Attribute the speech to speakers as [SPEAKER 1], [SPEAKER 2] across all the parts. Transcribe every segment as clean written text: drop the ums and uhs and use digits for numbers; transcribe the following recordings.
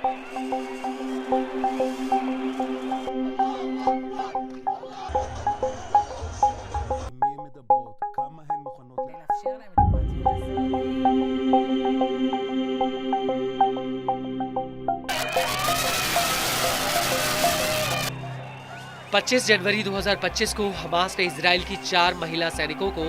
[SPEAKER 1] לאפשר להם את הפרטיות הזאת।
[SPEAKER 2] 25 जनवरी 2025 को हमास ने इजराइल की 4 महिला सैनिकों को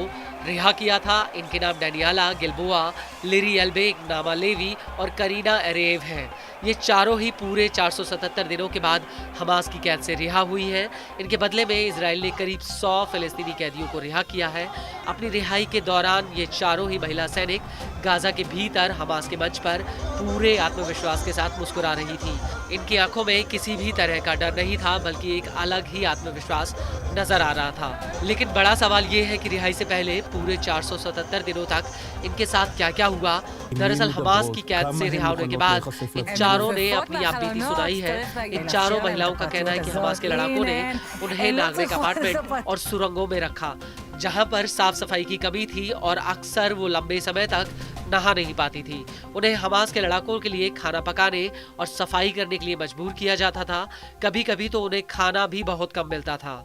[SPEAKER 2] रिहा किया था। इनके नाम डैनियाला गिल्बोआ, लिरी एल्बेक, नामा लेवी और करीना एरेव हैं। ये चारों ही पूरे 477 दिनों के बाद हमास की कैद से रिहा हुई हैं। इनके बदले में इजराइल ने करीब 100 फिलिस्तीनी कैदियों को रिहा किया है। अपनी रिहाई के दौरान ये चारों ही महिला सैनिक गाजा के भीतर हमास के मंच पर पूरे आत्मविश्वास के साथ मुस्कुरा रही थी। इनकी आंखों में किसी भी तरह का डर नहीं था, बल्कि एक अलग ही आत्मविश्वास नजर आ रहा था। लेकिन बड़ा सवाल ये है कि रिहाई से पहले पूरे 477 दिनों तक इनके साथ क्या क्या हुआ। दरअसल हमास की कैद से रिहा होने के बाद इन चारों ने अपनी आप बीती सुनाई है। इन चारों महिलाओं का कहना है कि हमास के लड़ाकों ने उन्हें नागरिक अपार्टमेंट और सुरंगों में रखा, जहां पर साफ सफाई की कमी थी और अक्सर वो लंबे समय तक नहा नहीं पाती थी। उन्हें हमास के लड़ाकों के लिए खाना पकाने और सफाई करने के लिए मजबूर किया जाता था। कभी कभी तो उन्हें खाना भी बहुत कम मिलता था।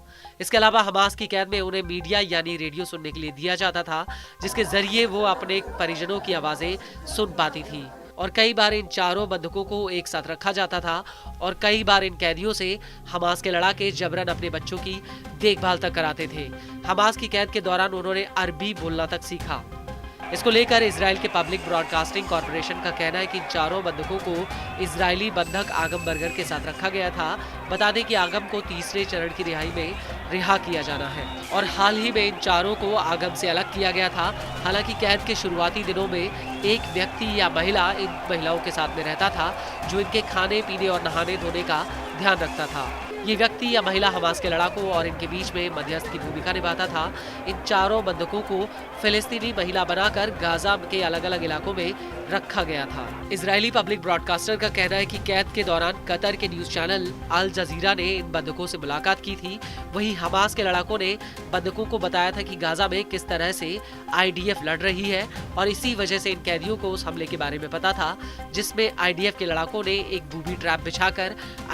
[SPEAKER 2] इसके अलावा हमास की कैद में उन्हें मीडिया यानी रेडियो सुनने के लिए दिया जाता था, जिसके जरिए वो अपने परिजनों की आवाजें सुन पाती थी। और कई बार इन चारों बंधकों को एक साथ रखा जाता था और कई बार इन कैदियों से हमास के लड़ाके जबरन अपने बच्चों की देखभाल तक कराते थे। हमास की कैद के दौरान उन्होंने अरबी बोलना तक सीखा। इसको लेकर इजराइल के पब्लिक ब्रॉडकास्टिंग कॉर्पोरेशन का कहना है कि इन चारों बंधकों को इजरायली बंधक आगम बर्गर के साथ रखा गया था। बता दें कि आगम को तीसरे चरण की रिहाई में रिहा किया जाना है और हाल ही में इन चारों को आगम से अलग किया गया था। हालांकि कैद के शुरुआती दिनों में एक व्यक्ति या महिला इन महिलाओं के साथ में रहता था, जो इनके खाने पीने और नहाने धोने का ध्यान रखता था। ये व्यक्ति या महिला हमास के लड़ाकों और इनके बीच में मध्यस्थ की भूमिका निभाता था। इन चारों बंधकों को फिलिस्तीनी महिला बनाकर गाजा के अलग अलग इलाकों में रखा गया था। इजरायली पब्लिक ब्रॉडकास्टर का कहना है कि कैद के दौरान कतर के न्यूज चैनल अल जजीरा ने इन बंधकों से मुलाकात की थी। वहीं हमास के लड़ाकों ने बंधकों को बताया था कि गाजा में किस तरह से IDF लड़ रही है और इसी वजह से इन कैदियों को उस हमले के बारे में पता था, जिसमें IDF के लड़ाकों ने एक बूबी ट्रैप बिछाकर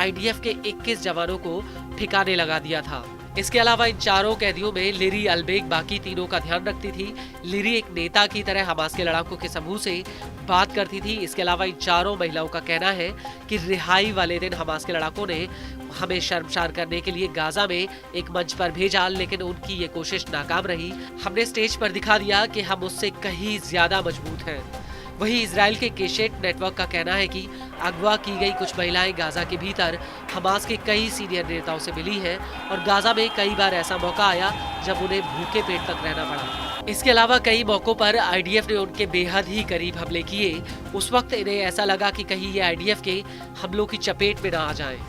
[SPEAKER 2] IDF के 21 जवानों को ठिकाने लगा दिया था। इसके अलावा इन चारों कैदियों में लिरी अल्बेक बाकी तीनों का ध्यान रखती थी। लिरी एक नेता की तरह हमास के लड़ाकों के समूह से बात करती थी। इसके अलावा इन चारों महिलाओं का कहना है कि रिहाई वाले दिन हमास के लड़ाकों ने हमें शर्मसार करने के लिए गाजा में एक मंच पर भेजा, लेकिन उनकी ये कोशिश नाकाम रही। हमने स्टेज पर दिखा दिया कि हम उससे कहीं ज्यादा मजबूत हैं। वहीं इजराइल के केशेट नेटवर्क का कहना है कि अगवा की गई कुछ महिलाएं गाजा के भीतर हमास के कई सीनियर नेताओं से मिली हैं और गाजा में कई बार ऐसा मौका आया जब उन्हें भूखे पेट तक रहना पड़ा। इसके अलावा कई मौकों पर IDF ने उनके बेहद ही करीब हमले किए। उस वक्त इन्हें ऐसा लगा कि कहीं ये IDF के हमलों की चपेट में न आ जाएं।